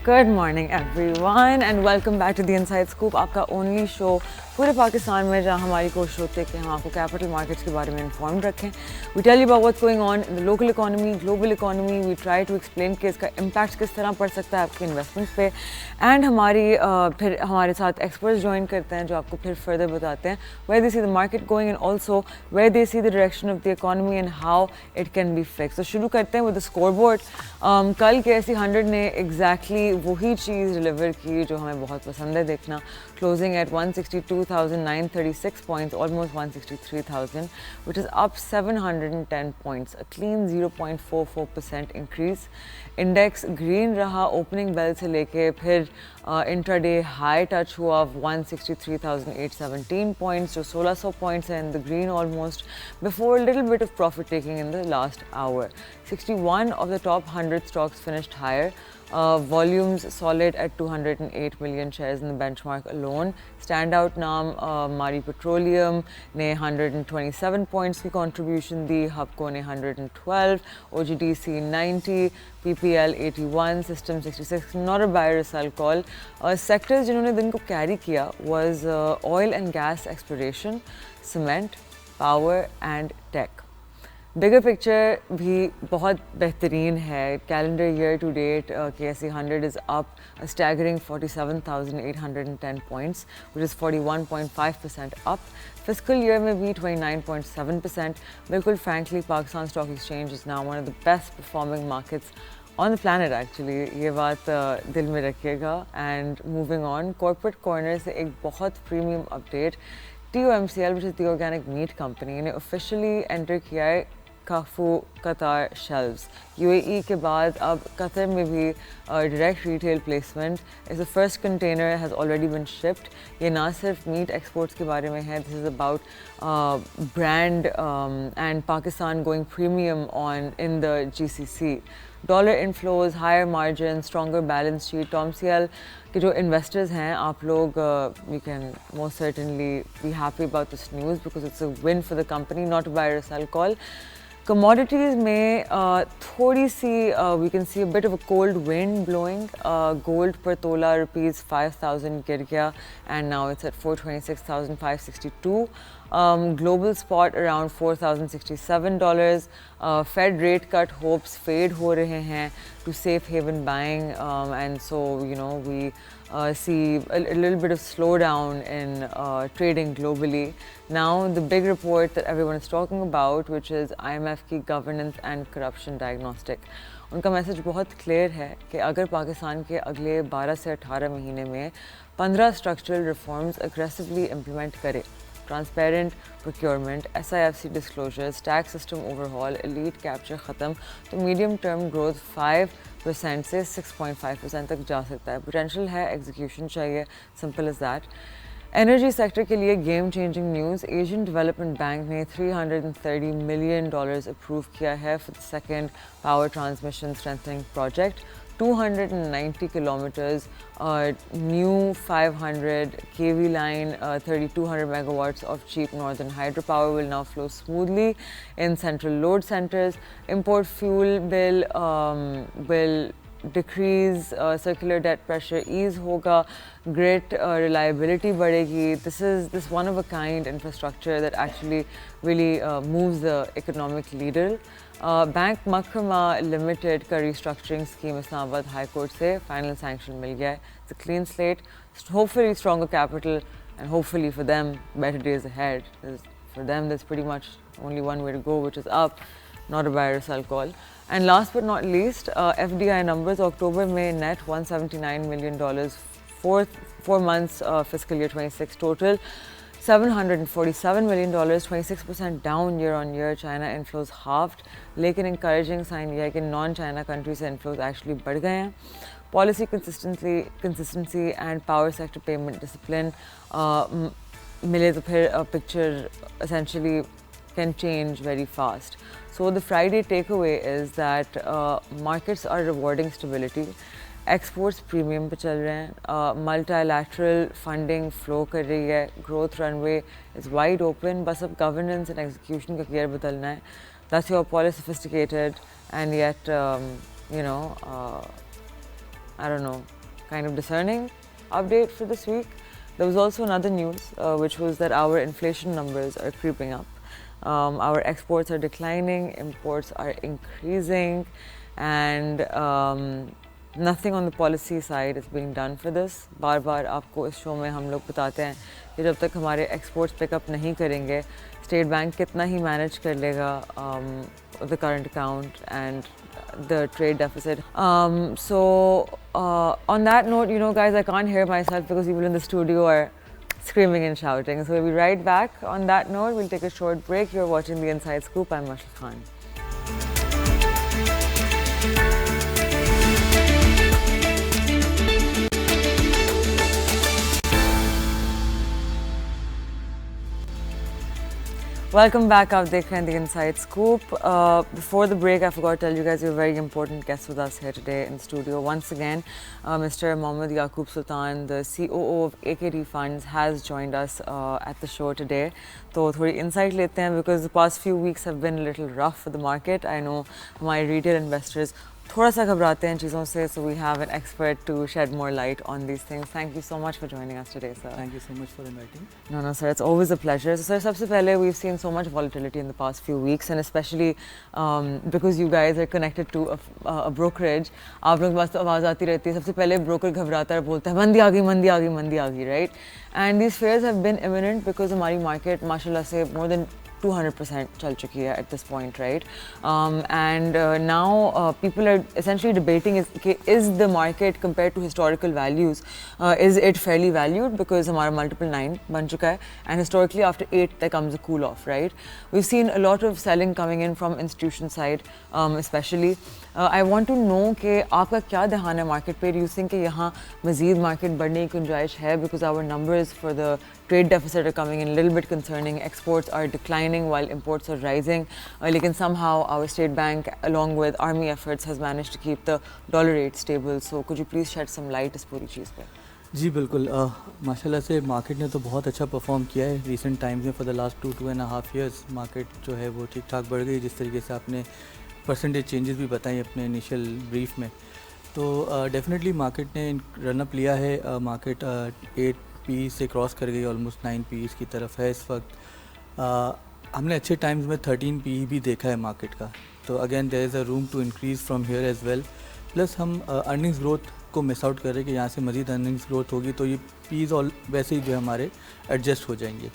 Good morning everyone and welcome back to the Inside Scoop, आपका only show पूरे पाकिस्तान में जहाँ हमारी कोशिश होती है कि हम आपको कैपिटल मार्केट्स के बारे में इन्फॉर्म रखें. We tell you about what's going on in the local economy, global economy. We try to explain कि इसका impact किस तरह पड़ सकता है आपके इन्वेस्टमेंट्स पे एंड फिर हमारे साथ एक्सपर्ट्स ज्वाइन करते हैं जो आपको फिर फर्दर बताते हैं where they see the market going and also where they see the direction of the economy and how it can be fixed. तो शुरू करते हैं with the scoreboard. कल KSE 100 ने exactly वही चीज़ डिलीवर की जो हमें बहुत पसंद है देखना. Closing at 162,936 points, almost 163,000, which is up 710 points, a clean 0.44% increase. Index green रहा opening bell से लेके फिर intraday high touch हुआ of 163,817 points, जो 1600 points है in the green almost, before a little bit of profit taking in the last hour. 61 of the top 100 stocks finished higher. Volumes solid at 208 million shares in the benchmark alone. Standout naam Mari Petroleum ने 127 points की contribution दी, Hubco ने 112, OGDC 90, PPL 81, System 66. Not a buy or sell call. Sectors जिन्होंने दिन को carry किया was oil and gas exploration, cement, power and tech. Bigger picture भी बहुत बेहतरीन है. Calendar year to date, KSE 100 is up a staggering 47,810 points, which is 41.5% up. Fiscal year में भी 29.7%. बिल्कुल frankly, Pakistan Stock Exchange is now one of the best performing markets on the planet actually. ये बात दिल में रखिएगा. And moving on, Corporate Corner से एक बहुत premium update. TOMCL, which is the Organic Meat Company, ने officially enter किया है Carrefour Qatar shelves. UAE के बाद अब कतर में भी direct retail placement is the first container has already been shipped. ये ना सिर्फ meat exports के बारे में है. This is about brand and Pakistan going premium on in the GCC. Dollar inflows, higher margins, stronger balance sheet. TOMCL के जो investors हैं आप लोग we can most certainly be happy about this news because it's a win for the company, not a buy or sell call. Commodities में थोड़ी सी we can see a bit of a cold wind blowing. Gold per tola rupees 5,000 गिर गया and now it's at 426,562. Global spot around $4,067. Fed rate cut hopes fade हो रहे हैं to safe haven buying and so you know we see a little bit of slowdown in trading globally. Now the big report that everyone is talking about, which is IMF की governance and corruption diagnostic. उनका message बहुत clear है कि अगर पाकिस्तान के अगले 12 से 18 महीने में 15 स्ट्रक्चरल रिफॉर्म्स अग्रेसिवली इम्प्लीमेंट करे, transparent procurement, SIFC disclosures, tax system overhaul, elite capture ख़त्म, तो मीडियम टर्म ग्रोथ 5% से 6.5% तक जा सकता है. पोटेंशियल है, एग्जीक्यूशन चाहिए, simple as that. Energy sector के लिए game changing news. Asian development bank ने $330 million अप्रूव किया है for the second power transmission strengthening project. 290 kilometers, new 500 kV line, 3,200 megawatts of cheap northern hydropower will now flow smoothly in central load centers. Import fuel bill will decrease, circular debt pressure ease hoga, grid reliability badegi. This is this one of a kind infrastructure that actually really moves the economic needle. Bank मखरमा limited का restructuring scheme Islamabad high court से final sanction मिल गया है. It's a clean slate, hopefully stronger capital and hopefully for them better days ahead. For them there's pretty much only one way to go, which is up, not a buy or sell call. And last but not least, FDI numbers. October में net $179 million, 4 months fiscal year 26 total. $747 million, 26% down year on year. China inflows halved, लेकिन encouraging sign ये है कि non-China countries से inflows actually बढ़ गए हैं. Policy consistency and power sector payment discipline मिले तो फिर picture essentially can change very fast. So the Friday takeaway is that markets are rewarding stability. Exports premium पे चल रहे हैं, मल्टीलैटरल फंडिंग फ्लो कर रही है, growth runway is wide open. बस अब गवर्नेंस एंड एग्जीक्यूशन का गियर बदलना है. That's your policy sophisticated and yet you know I don't know, kind of discerning update for this week. There was also another news, which was that our inflation numbers are creeping up. Our exports are declining, imports are increasing, and nothing on the policy side is being done for this. बार बार आपको इस show में हम लोग बताते हैं कि जब तक हमारे exports pick up नहीं करेंगे, State Bank कितना ही manage कर लेगा the current account and the trade deficit. On that note, you know, guys, I can't hear myself because people in the studio are screaming and shouting. So we'll be right back. On that note, we'll take a short break. You're watching The Inside Scoop. I'm Marshall Khan. Welcome back. आप देख रहे हैं The Inside Scoop. Before the break, I forgot to tell you guys we have a very important guest with us here today in the studio. Once again, Mr. Mohammad Yaqub Sultan, the COO of AKD Funds, has joined us at the show today. तो थोड़ी insight लेते हैं because the past few weeks have been a little rough for the market. I know हमारे retail investors थोड़ा सा घबराते हैं चीज़ों से, so we have an expert to shed more light on these things. Thank you so much for joining us today, sir. Thank you so much for inviting. No, sir, it's always a pleasure. So, sir, सबसे पहले we've seen so much volatility in the past few weeks, and especially because you guys are connected to a brokerage, आप लोग बस आवाज़ आती रहती है. सबसे पहले broker घबराता है, बोलता है मंदी आ गई, मंदी आ गई, मंदी आ गई, right? And these fears have been imminent because हमारी market माशाल्लाह से more than 200% चल चुकी है at this point, right? And now people are essentially debating is the market compared to historical values, is it fairly valued because हमारा multiple 9 बन चुका है, and historically after 8 there comes a cool off, right? We've seen a lot of selling coming in from institution side, especially. I want to know कि आपका क्या ध्यान है market पे? Do you think कि यहाँ मज़ीद market बढ़ने की गुंजाइश है because our numbers for the trade deficit are coming in a little bit concerning. Exports are declining while imports are rising. Lekin somehow our state bank, along with army efforts, has managed to keep the dollar rate stable. So could you please shed some light इस पूरी चीज़ पे? जी बिल्कुल, माशाल्लाह से market ने तो बहुत अच्छा परफॉर्म किया है रिसेंट टाइम्स में. For the last 2.5 years market जो है वो ठीक ठाक बढ़ गई, जिस तरीके से आपने परसेंटेज चेंजेस भी बताई अपने इनिशियल ब्रीफ में. तो डेफिनेटली मार्केट ने रन अप लिया है. मार्केट 8 पी से क्रॉस कर गई, ऑलमोस्ट 9 पी की तरफ है इस वक्त. हमने अच्छे टाइम्स में 13 पी भी देखा है मार्केट का. तो again there is a room to increase from here as well. Plus हम अर्निंग्स ग्रोथ को मिस आउट कर रहे हैं कि यहाँ से मज़ीद अर्निंग्स ग्रोथ होगी तो ये पीज़ ऑल वैसे ही जो है हमारे एडजस्ट हो जाएंगे.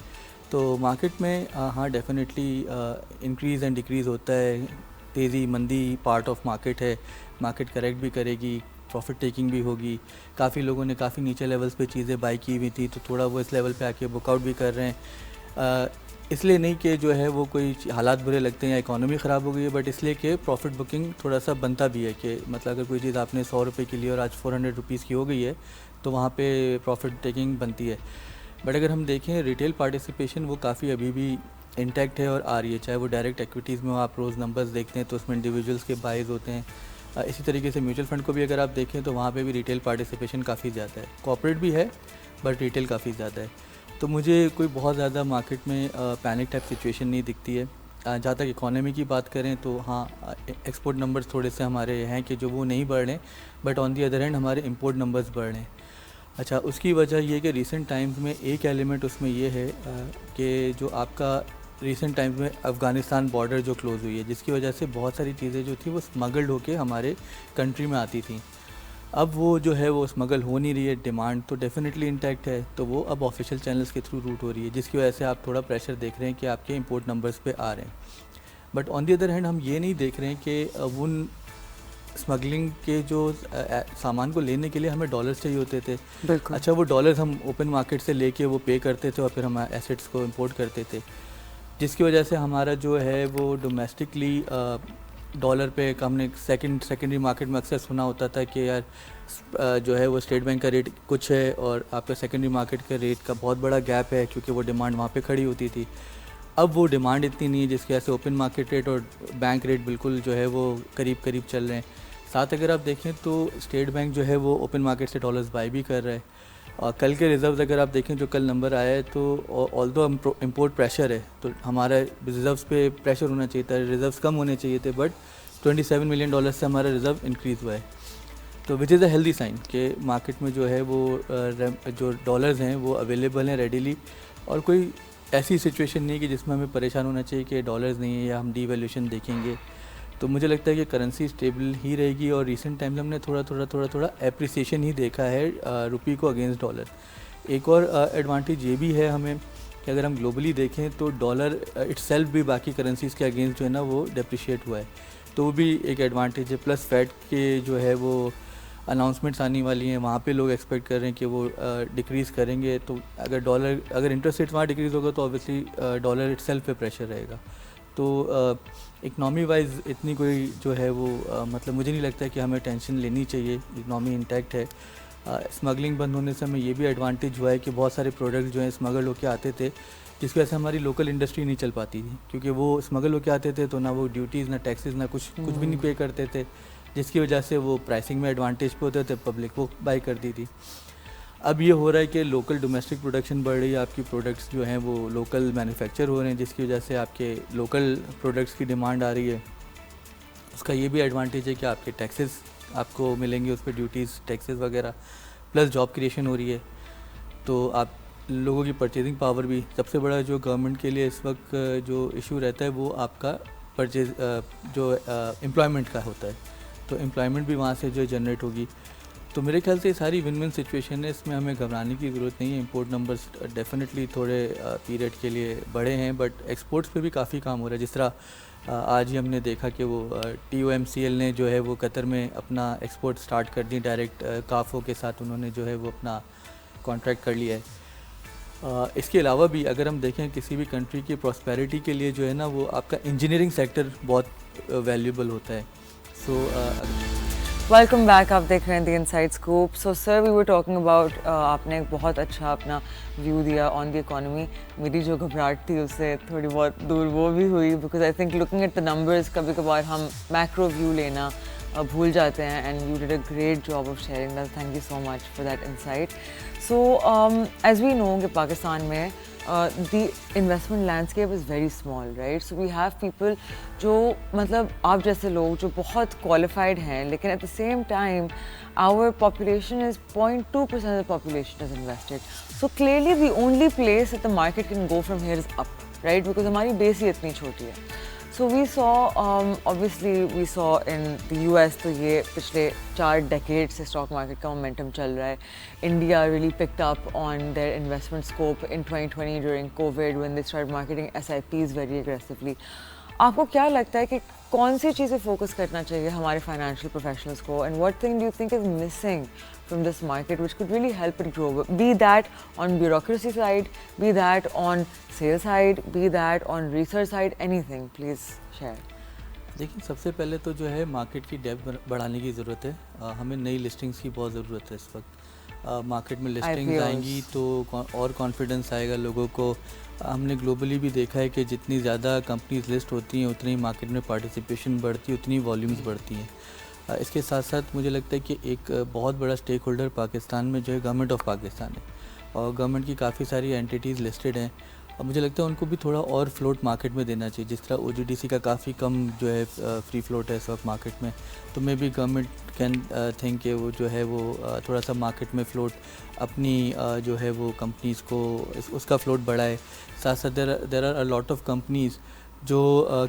तो मार्केट में हाँ डेफिनेटली इंक्रीज़ एंड डिक्रीज़ होता है. तेज़ी मंदी पार्ट ऑफ मार्केट है. मार्केट करेक्ट भी करेगी, प्रॉफिट टेकिंग भी होगी. काफ़ी लोगों ने काफ़ी नीचे लेवल्स पे चीज़ें बाई की हुई थी, तो थोड़ा वो इस लेवल पे आके बुकआउट भी कर रहे हैं. इसलिए नहीं कि जो है वो कोई हालात बुरे लगते हैं या इकोनॉमी ख़राब हो गई है, बट इसलिए कि प्रॉफिट बुकिंग थोड़ा सा बनता भी है कि मतलब अगर कोई चीज़ आपने 100 रुपये की ली और आज 400 रुपीज़ की हो गई है तो वहाँ पे प्रॉफिट टेकिंग बनती है. बट अगर हम देखें रिटेल पार्टिसिपेशन वो काफ़ी अभी भी इंटैक्ट है और आ रही है. चाहे वो डायरेक्ट एक्विटीज़ में आप रोज़ नंबर्स देखते हैं तो उसमें इंडिविजुअल्स के बाइज होते हैं. इसी तरीके से म्यूचुअल फंड को भी अगर आप देखें तो वहाँ पे भी रिटेल पार्टिसिपेशन काफ़ी ज़्यादा है. कॉर्पोरेट भी है बट रिटेल काफ़ी ज़्यादा है. तो मुझे कोई बहुत ज़्यादा मार्केट में पैनिक टाइप सिचुएशन नहीं दिखती है. जहाँ तक इकोनॉमी की बात करें तो हाँ एक्सपोर्ट नंबर्स थोड़े से हमारे हैं कि जो वो नहीं बढ़ रहे, but on the other hand हमारे इंपोर्ट नंबर्स बढ़ रहे हैं. अच्छा, उसकी वजह ये कि रिसेंट टाइम्स में एक एलिमेंट उसमें ये है कि जो आपका रिसेंट टाइम्स में अफ़गानिस्तान बॉर्डर जो क्लोज़ हुई है, जिसकी वजह से बहुत सारी चीज़ें जो थी वो स्मगल्ड होके हमारे कंट्री में आती थी. अब वो जो है वो स्मगल हो नहीं रही है. डिमांड तो डेफिनेटली इंटैक्ट है, तो वो अब ऑफिशियल चैनल्स के थ्रू रूट हो रही है, जिसकी वजह से आप थोड़ा प्रेशर देख रहे हैं कि आपके इंपोर्ट नंबर्स पे आ रहे हैं. But on the other hand हम ये नहीं देख रहे हैं कि उन स्मगलिंग के जो सामान को लेने के लिए हमें डॉलर्स चाहिए होते थे. अच्छा, वो डॉलर्स हम ओपन मार्केट से लेके वो पे करते थे और फिर हम एसेट्स को इंपोर्ट करते थे, जिसकी वजह से हमारा जो है वो डोमेस्टिकली डॉलर पे हमने सेकेंडरी मार्केट में अक्सर सुना होता था कि यार जो है वो स्टेट बैंक का रेट कुछ है और आपका सेकेंडरी मार्केट का रेट का बहुत बड़ा गैप है, क्योंकि वो डिमांड वहाँ पे खड़ी होती थी. अब वो डिमांड इतनी नहीं है, जिसकी वजह से ओपन मार्केट रेट और बैंक रेट बिल्कुल जो है वो करीब करीब चल रहे हैं. साथ अगर आप देखें तो स्टेट बैंक जो है वो ओपन मार्केट से डॉलर्स बाई भी कर रहा है. और कल के रिज़र्व्स अगर आप देखें जो कल नंबर आया है तो ऑल्दो इम्पोर्ट प्रेशर है तो हमारा रिज़र्व्स पे प्रेशर होना चाहिए था, रिज़र्व्स कम होने चाहिए थे, बट $27 मिलियन से हमारा रिज़र्व इंक्रीज़ हुआ है. तो which is a healthy sign कि मार्केट में जो है वो जो डॉलर्स हैं वो अवेलेबल हैं रेडीली, और कोई ऐसी सिचुएशन नहीं है कि जिसमें हमें परेशान होना चाहिए कि डॉलर्स नहीं है या हम डीवैल्यूएशन देखेंगे। तो मुझे लगता है कि करेंसी स्टेबल ही रहेगी, और रिसेंट टाइम में हमने थोड़ा एप्रिसिएशन ही देखा है रुपये को अगेंस्ट डॉलर। एक और एडवांटेज ये भी है हमें कि अगर हम ग्लोबली देखें तो डॉलर इटसेल्फ भी बाकी करेंसीज़ के अगेंस्ट जो है ना वो डेप्रिशिएट हुआ है, तो वो भी एक एडवांटेज है। प्लस फेड के जो है वो अनाउंसमेंट्स आने वाली हैं, वहाँ पे लोग एक्सपेक्ट कर रहे हैं कि वो डिक्रीज़ करेंगे, तो अगर इंटरेस्ट रेट वहाँ डिक्रीज़ होगा तो ऑब्वियसली डॉलर इटसेल्फ पे प्रेशर रहेगा। तो इकनॉमी वाइज इतनी कोई जो है वो मतलब मुझे नहीं लगता है कि हमें टेंशन लेनी चाहिए, इकनॉमी इंटैक्ट है। स्मगलिंग बंद होने से हमें ये भी एडवांटेज हुआ है कि बहुत सारे प्रोडक्ट्स जो हैं स्मगल होके आते थे, जिसकी वजह से हमारी लोकल इंडस्ट्री नहीं चल पाती थी, क्योंकि वो स्मगल होके आते थे तो ना वो ड्यूटीज़ ना टैक्सेस ना कुछ भी नहीं पे करते थे, जिसकी वजह से वो प्राइसिंग में एडवांटेज पे होते थे, पब्लिक वो बाई करती थी। अब ये हो रहा है कि लोकल डोमेस्टिक प्रोडक्शन बढ़ रही है, आपकी प्रोडक्ट्स जो हैं वो लोकल मैन्युफैक्चर हो रहे हैं, जिसकी वजह से आपके लोकल प्रोडक्ट्स की डिमांड आ रही है। उसका ये भी एडवांटेज है कि आपके टैक्सेस आपको मिलेंगे, उस पर ड्यूटीज़ टैक्सेस वगैरह, प्लस जॉब क्रिएशन हो रही है, तो आप लोगों की परचेजिंग पावर भी। सबसे बड़ा जो गवर्नमेंट के लिए इस वक्त जो इशू रहता है वो आपका परचेज जो एम्प्लॉयमेंट का होता है, तो एम्प्लॉयमेंट भी वहाँ से जो जनरेट होगी। तो मेरे ख्याल से ये सारी विन विन सिचुएशन है, इसमें हमें घबराने की ज़रूरत नहीं है। इंपोर्ट नंबर्स डेफिनेटली थोड़े पीरियड के लिए बढ़े हैं, बट एक्सपोर्ट्स पे भी काफ़ी काम हो रहा है। जिस तरह आज ही हमने देखा कि वो TOMCL ने जो है वो कतर में अपना एक्सपोर्ट स्टार्ट कर दी, डायरेक्ट काफो के साथ उन्होंने जो है वो अपना कॉन्ट्रैक्ट कर लिया है। इसके अलावा भी अगर हम देखें किसी भी कंट्री की प्रॉस्पेरिटी के लिए जो है ना वो आपका इंजीनियरिंग सेक्टर बहुत वैल्यूबल होता है। सो वेलकम बैक, आप देख रहे हैं the inside scoop. So sir, we were talking about, आपने एक बहुत अच्छा अपना व्यू दिया ऑन द इकोनॉमी। मेरी जो घबराहट थी उससे थोड़ी बहुत दूर वो भी हुई, because I think looking at the numbers कभी कभार हम मैक्रो व्यू लेना भूल जाते हैं, and you did a great job of sharing that. Thank you so much for that insight. So as we know कि पाकिस्तान में the investment landscape is very small, right? So we have people जो मतलब आप जैसे लोग जो बहुत qualified हैं, लेकिन at the same time our population is 0.2% of the population is invested. So clearly the only place that the market can go from here is up, right? Because हमारी base ही इतनी छोटी है। So we saw, obviously we saw in the US, तो ये पिछले 4 decades से stock market का momentum चल रहा है। India really picked up on their investment scope in 2020 during COVID when they started marketing SIPs very aggressively. आपको क्या लगता है कि कौन सी चीज़ें फोकस करना चाहिए हमारे फाइनेंशियल प्रोफेशनल्स को, and what thing do you think is missing from this market which could really help it grow, be that on bureaucracy side, be that on sales side, be that on research side, anything, please share. देखिए, सबसे पहले तो जो है market की depth बढ़ाने की ज़रूरत है। हमें नई लिस्टिंग्स की बहुत ज़रूरत है इस वक्त। मार्केट में लिस्टिंग्स आएंगी तो और कॉन्फिडेंस आएगा लोगों को। हमने ग्लोबली भी देखा है कि जितनी ज़्यादा कंपनीज लिस्ट होती हैं उतनी मार्केट में पार्टिसिपेशन बढ़ती है, उतनी वॉल्यूम्स बढ़ती हैं। इसके साथ साथ मुझे लगता है कि एक बहुत बड़ा स्टेक होल्डर पाकिस्तान में जो है गवर्नमेंट ऑफ पाकिस्तान है, और गवर्नमेंट की काफ़ी सारी एंटिटीज़ लिस्टेड हैं, और मुझे लगता है उनको भी थोड़ा और फ्लोट मार्केट में देना चाहिए। जिस तरह OGDC का काफ़ी कम जो है फ्री फ्लोट है इस वक्त मार्केट में, तो may be government can think कि वो जो है वो थोड़ा सा मार्केट में फ्लोट अपनी जो है वो कंपनीज़ को उसका फ्लोट बढ़ाए। साथ साथ there are a lot of companies जो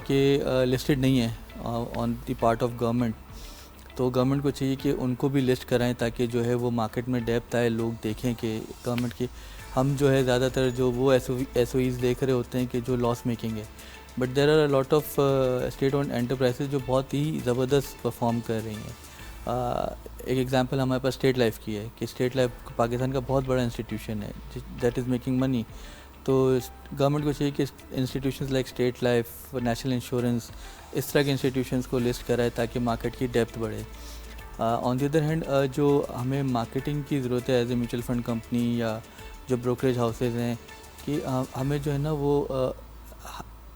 कि लिस्टेड नहीं है on the part of government, तो गवर्नमेंट को चाहिए कि उनको भी लिस्ट कराएं ताकि जो है वो मार्केट में डेप्थ आए, लोग देखें कि गवर्नमेंट की। हम जो है ज़्यादातर जो वो SOEs देख रहे होते हैं कि जो लॉस मेकिंग है, but there are a lot of state owned enterprises जो बहुत ही ज़बरदस्त परफॉर्म कर रही हैं। एक एग्जांपल हमारे पास स्टेट लाइफ की है कि स्टेट लाइफ पाकिस्तान का बहुत बड़ा इंस्टीट्यूशन है दैट इज़ मेकिंग मनी। तो गवर्नमेंट को चाहिए कि institutions like state life, national insurance, इस तरह के इंस्टीट्यूशंस को लिस्ट कराए ताकि मार्केट की डेप्थ बढ़े। ऑन द अदर हैंड जो हमें मार्केटिंग की ज़रूरत है as a mutual fund company या जो ब्रोकरेज हाउसेज हैं, कि हमें जो है ना वो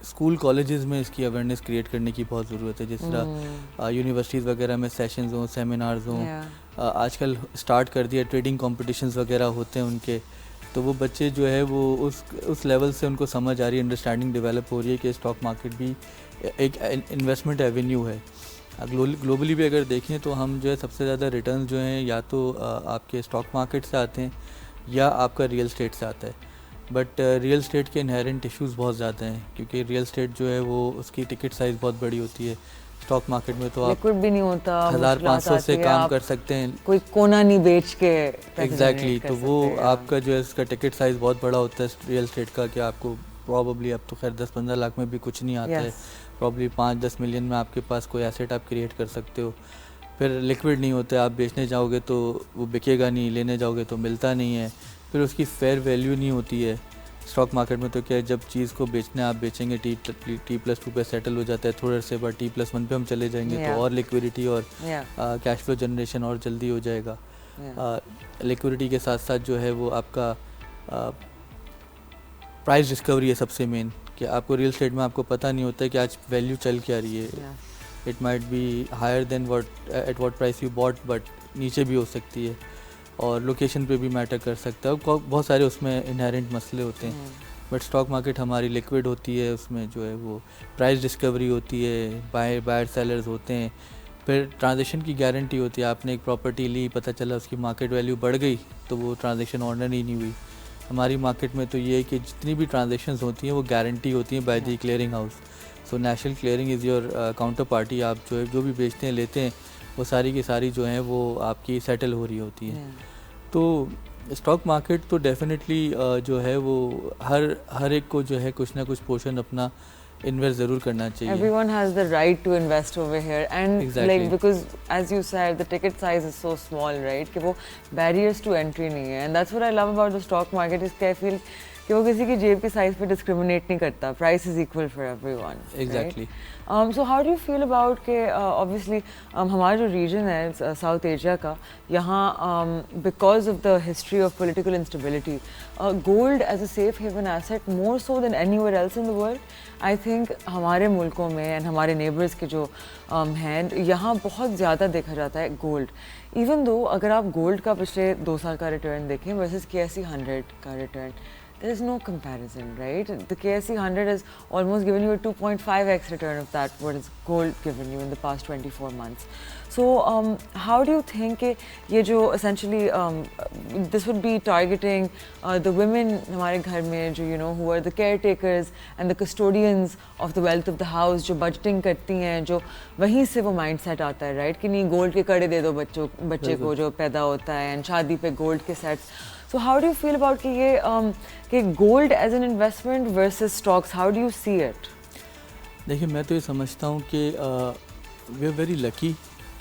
स्कूल कॉलेजेस में इसकी अवेयरनेस क्रिएट करने की बहुत ज़रूरत है। जिस तरह यूनिवर्सिटीज़ वगैरह में सेशंस हों, सेमिनार्स हों, आजकल स्टार्ट कर दिया, ट्रेडिंग कॉम्पिटिशन्स वगैरह होते हैं उनके, तो वो बच्चे जो है वो उस लेवल से उनको समझ आ रही है, अंडरस्टैंडिंग डेवलप हो रही है कि स्टॉक मार्केट भी एक इन्वेस्टमेंट एवेन्यू है। ग्लोबली भी अगर देखें तो हम जो है सबसे ज़्यादा रिटर्न जो हैं या तो आपके स्टॉक मार्केट से आते हैं या आपका रियल स्टेट से आता है। बट रियल स्टेट के इनहेरेंट इश्यूज़ बहुत ज़्यादा हैं, क्योंकि रियल स्टेट जो है वो उसकी टिकट साइज़ बहुत बड़ी होती है। स्टॉक मार्केट में तो आप लिक्विड भी नहीं होता, 1500 से काम कर सकते हैं, कोई कोना नहीं बेच के एग्जैक्टली। तो वो आपका जो है उसका टिकट साइज़ बहुत बड़ा होता है रियल स्टेट का, कि आपको प्रॉबली अब तो खैर 10-15 लाख में भी कुछ नहीं आता है, प्रॉब्ली 5-10 मिलियन में आपके पास कोई एसेट आप क्रिएट कर सकते हो। फिर लिक्विड नहीं होते, आप बेचने जाओगे तो वो बिकेगा नहीं, लेने जाओगे तो मिलता नहीं है, फिर उसकी फेयर वैल्यू नहीं होती है। स्टॉक मार्केट में तो क्या है, जब चीज़ को बेचना है आप बेचेंगे T+2 पे सेटल हो जाता है थोड़े से, बट T+1 पे हम चले जाएंगे तो और लिक्विडिटी और कैश फ्लो जनरेशन और जल्दी हो जाएगा। लिक्विडिटी के साथ साथ जो है वो आपका प्राइस डिस्कवरी है सबसे मेन, कि आपको रियल स्टेट में आपको पता नहीं होता है कि आज वैल्यू चल क्या रही है। It might be higher than at what price you bought, but नीचे भी हो सकती है, और लोकेशन पे भी मैटर कर सकता है। बहुत सारे उसमें इनहेरेंट मसले होते हैं। बट स्टॉक मार्केट हमारी लिक्विड होती है, उसमें जो है वो प्राइस डिस्कवरी होती है, बायर सेलर्स होते हैं, फिर ट्रांजेक्शन की गारंटी होती है। आपने एक प्रॉपर्टी ली, पता चला उसकी मार्केट वैल्यू बढ़ गई तो वो ट्रांजेक्शन ऑर्डर ही नहीं हुई। हमारी मार्केट में तो ये है कि जितनी भी ट्रांजेक्शन्स होती हैं वो गारंटी होती हैं by the clearing house. So national clearing is your counter party. आप जो भी बेचते हैं लेते हैं, वो सारी की सारी जो हैं वो आपकी सेटल हो रही होती हैं। तो स्टॉक मार्केट तो डेफिनेटली जो है वो हर एक को जो है कुछ ना कुछ पोर्शन अपना इन्वेस्ट ज़रूर करना चाहिए। Everyone has the right to invest over here, and Exactly. like because as you said the ticket size is so small, right, कि वो barriers to entry नहीं है, and that's what I love about the stock market is कि I feel कि वो किसी की जेब की साइज पे डिस्क्रिमिनेट नहीं करता, price is equal for everyone. Exactly. So how do you feel about के ऑब्वियसली हमारा जो रीजन है साउथ एशिया का, यहाँ because of the history of political instability, gold as a safe haven asset more so than anywhere else in the world, I think हमारे मुल्कों में and हमारे नेबर्स के जो हैं यहाँ बहुत ज़्यादा देखा जाता है गोल्ड। इवन दो अगर आप गोल्ड का पिछले 2 साल का रिटर्न देखें वर्सेस KSE 100 का return, there is no comparison, right? The KSE 100 has almost given you a 2.5x return of that what is gold given you in the past 24 months. So how do you think ये जो essentially this would be targeting the women हमारे घर में जो who are the caretakers and the custodians of the wealth of the house, जो budgeting करती हैं, जो वहीं से वो mindset आता है, right? कि नहीं गोल्ड के कड़े दे दो बच्चे को जो पैदा होता है, and शादी पे गोल्ड के sets. So how do you feel about कि gold as an investment versus stocks? How do you see it? देखिए, मैं तो ये समझता हूँ कि वी आर वेरी लकी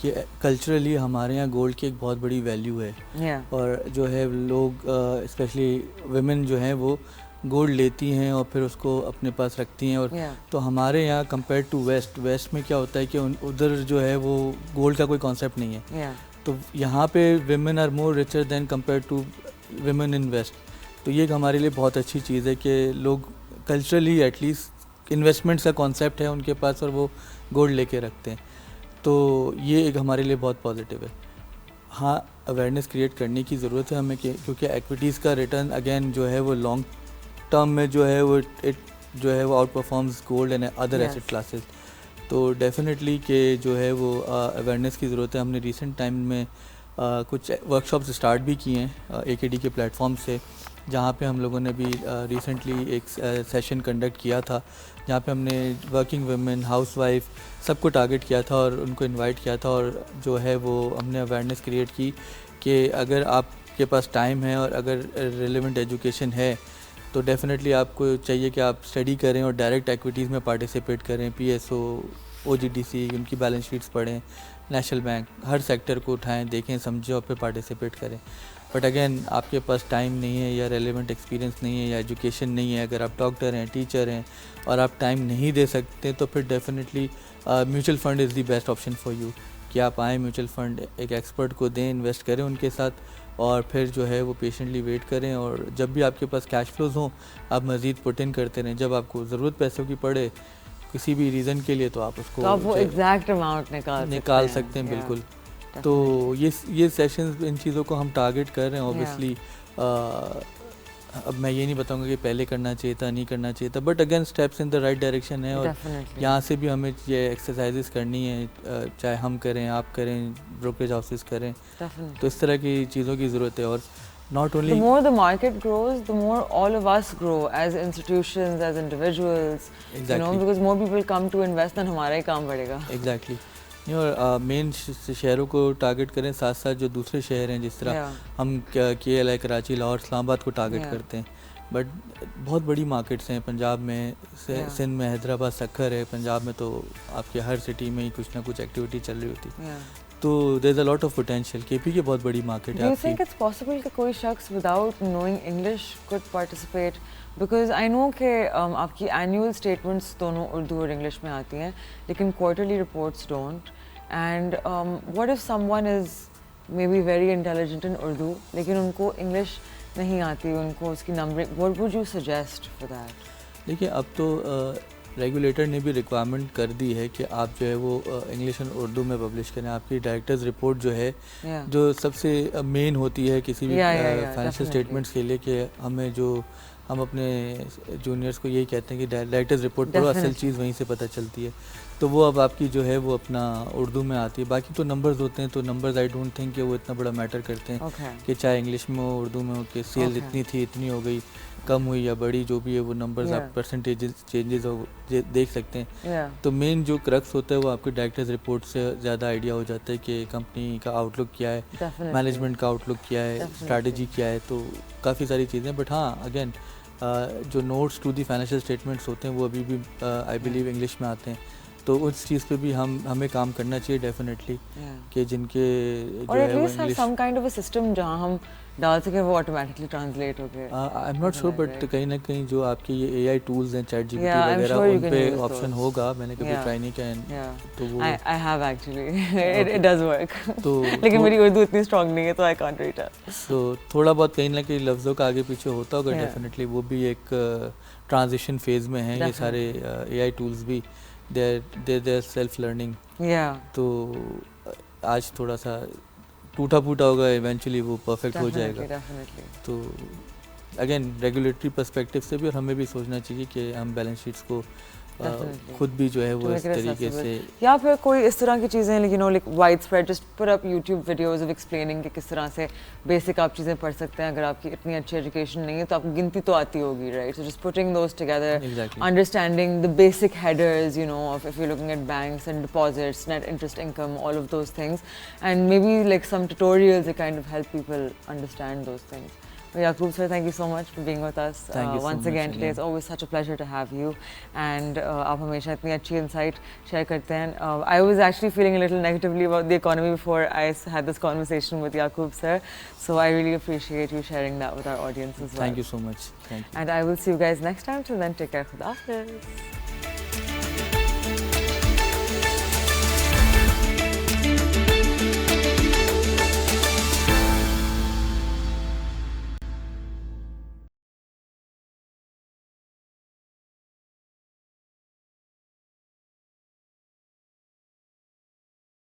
कि कल्चरली हमारे यहाँ गोल्ड की एक बहुत बड़ी वैल्यू है। और जो है लोग स्पेशली वुमेन जो हैं वो गोल्ड लेती हैं और फिर उसको अपने पास रखती हैं। और तो हमारे यहाँ कंपेयर टू वेस्ट में क्या होता है कि उधर जो है वो गोल्ड का कोई कॉन्सेप्ट नहीं है। तो यहाँ पे women are more richer than compare to women in west. तो ये एक हमारे लिए बहुत अच्छी चीज़ है कि लोग कल्चरली एटलीस्ट इन्वेस्टमेंट्स का कॉन्सेप्ट है उनके पास और वो गोल्ड लेके रखते हैं। तो ये एक हमारे लिए बहुत पॉजिटिव है। हाँ, अवेयरनेस क्रिएट करने की ज़रूरत है हमें क्योंकि एक्विटीज़ का रिटर्न अगेन जो है वो लॉन्ग टर्म में जो है वो out performs gold and other asset classes. तो डेफिनेटली कि जो है वो अवेयरनेस की ज़रूरत है। हमने रिसेंट टाइम में कुछ वर्कशॉप्स स्टार्ट भी किए हैं AKD के प्लेटफॉर्म से, जहाँ पे हम लोगों ने भी रिसेंटली एक सेशन कंडक्ट किया था जहाँ पे हमने वर्किंग वुमेन, हाउसवाइफ सबको टारगेट किया था और उनको इनवाइट किया था। और जो है वो हमने अवेयरनेस क्रिएट की कि अगर आपके पास टाइम है और अगर रिलेवेंट एजुकेशन है तो डेफिनेटली आपको चाहिए कि आप स्टडी करें और डायरेक्ट एक्टिविटीज़ में पार्टिसिपेट करें। PSO, OGDC, उनकी बैलेंस शीट्स पढ़ें, नेशनल बैंक, हर सेक्टर को उठाएं, देखें, समझें और फिर पार्टिसिपेट करें। बट अगेन आपके पास टाइम नहीं है या रेलेवेंट एक्सपीरियंस नहीं है या एजुकेशन नहीं है, अगर आप डॉक्टर हैं, टीचर हैं और आप टाइम नहीं दे सकते तो फिर definitely mutual fund is the best option for you कि आप आएँ म्यूचुअल फंड एक एक्सपर्ट को दें, इन्वेस्ट करें उनके साथ और फिर जो है वो पेशेंटली वेट करें। और जब भी आपके पास कैश फ्लोज हों आप मज़ीद पुट इन करते रहें। जब आपको ज़रूरत पैसों की पड़े किसी भी रीज़न के लिए तो आप उसको तो आप वो एग्जैक्ट अमाउंट निकाल सकते हैं। बिल्कुल। तो ये सेशंस इन चीज़ों को हम टारगेट कर रहे हैं। ऑब्वियसली अब मैं ये नहीं बताऊंगा कि पहले करना चाहिए था, नहीं करना चाहिए था, but again steps in the right direction है। और डेफिनेटली यहाँ से भी हमें ये एक्सरसाइजेस करनी है, चाहे हम करें, आप करें, ब्रोकरेज हाउसेस करें, डेफिनेटली तो इस तरह की चीज़ों की ज़रूरत है। और not The only more the market grows, the more all of us grow as institutions, as individuals, you know, Exactly. because more people come to invest, then हमारा ही काम बढ़ेगा. एग्जैक्टली नहीं, और मेन शहरों को टारगेट करें, साथ साथ जो दूसरे शहर हैं, जिस तरह Yeah. हम KL, कराची, लाहौर, इस्लामाबाद को टारगेट Yeah. करते हैं, बट बहुत बड़ी मार्केट्स हैं पंजाब में, Yeah. सिंध में हैदराबाद सक्खर है, पंजाब में तो आपके हर सिटी में ही कुछ ना कुछ एक्टिविटी चल रही होती है, Yeah. तो there is a lot of potential. KP की बहुत बड़ी मार्केट Do है you आपकी। think it's possible कि कोई शख्स without knowing English could participate? Because I know कि आपकी annual statements दोनों उर्दू और इंग्लिश में आती हैं, लेकिन quarterly reports don't. And what if someone is maybe very intelligent in Urdu, लेकिन उनको English नहीं आती, उनको उसकी numbering, what would you suggest for that? देखिए, अब तो रेगुलेटर ने भी रिक्वायरमेंट कर दी है कि आप जो है वो इंग्लिश और उर्दू में पब्लिश करें। आपकी डायरेक्टर्स रिपोर्ट जो है, Yeah. जो सबसे मेन होती है किसी भी Yeah, फाइनेंशियल definitely. स्टेटमेंट्स के लिए, कि हमें जो हम अपने जूनियर्स को यही कहते हैं कि डायरेक्टर्स रिपोर्ट पढ़ो, असल Definitely. चीज़ वहीं से पता चलती है। तो वो अब आपकी जो है वो अपना उर्दू में आती है। बाकी तो नंबर्स होते हैं, तो नंबर्स आई डोंट थिंक कि वो इतना बड़ा मैटर करते हैं, Okay. कि चाहे इंग्लिश में हो, उर्दू में हो, कि सेल्स Okay. इतनी थी, इतनी हो गई, कम हुई या बढ़ी, जो भी है वो नंबर्स Yeah. आप परसेंटेज चेंजेस हो देख सकते हैं। Yeah. तो मेन जो क्रक्स होता है वो आपके डायरेक्टर्स रिपोर्ट से ज़्यादा आइडिया हो जाता है कि कंपनी का आउटलुक क्या है, Definitely. मैनेजमेंट का आउटलुक क्या है, Definitely. स्ट्रैटेजी क्या है, तो काफ़ी सारी चीज़ें। बट हाँ, अगेन जो notes to the financial statements होते हैं वो अभी भी आई बिलीव इंग्लिश में आते हैं, तो उस चीज़ पे भी हमें काम करना चाहिए डेफिनेटली, Yeah. कि जिनके जो और है at वो least have English some kind of a system जहाँ हम डाल सकें वो ऑटोमेटिकली ट्रांसलेट होके. I am not sure, but कहीं ना कहीं जो आपके ये AI टूल्स हैं, चैट GPT Yeah, I'm वगैरह, sure you उन can पे use ऑप्शन those. होगा, मैंने कभी Yeah. ट्राई नहीं किया है, Yeah. तो वो I have actually. Okay. It does work. तो लेकिन मेरी उर्दू इतनी स्ट्रांग नहीं है तो I can't read it. तो थोड़ा बहुत कहीं ना कहीं लफ्ज़ों का आगे पीछे होता होगा Yeah. डेफिनेटली। वो भी एक ट्रांजिशन फेज़ में है, ये सारे AI टूल्स भी, देयर सेल्फ लर्निंग। Yeah. तो आज थोड़ा सा टूटा फूटा होगा, इवेंचुअली वो परफेक्ट हो Definitely, जाएगा। definitely. तो अगेन रेगुलेटरी पर्सपेक्टिव से भी, और हमें भी सोचना चाहिए कि हम बैलेंस शीट्स को Definitely. खुद भी जो है To वो इस make it तरीके accessible. से या फिर कोई इस तरह की चीज़ें, like you know, like widespread, just put up YouTube videos of explaining कि किस तरह से basic आप चीज़ें पढ़ सकते हैं। अगर आपकी इतनी अच्छी education नहीं है तो आपको गिनती तो आती होगी, right? So just putting those together, Exactly. understanding the basic headers, you know, of if you're looking at banks and deposits, net interest income, all of those things, and maybe like some tutorials that kind of help people understand those things. Well, Yaqub sir, thank you so much for being with us Thank you so once much again today. again. It's always such a pleasure to have you, and आप हमेशा इतनी अच्छी insight share करते हैं. I was actually feeling a little negatively about the economy before I had this conversation with Yaqub sir, so I really appreciate you sharing that with our audience as well. Thank you so much, thank you. And I will see you guys next time. Till then, take care. Khuda Hafiz.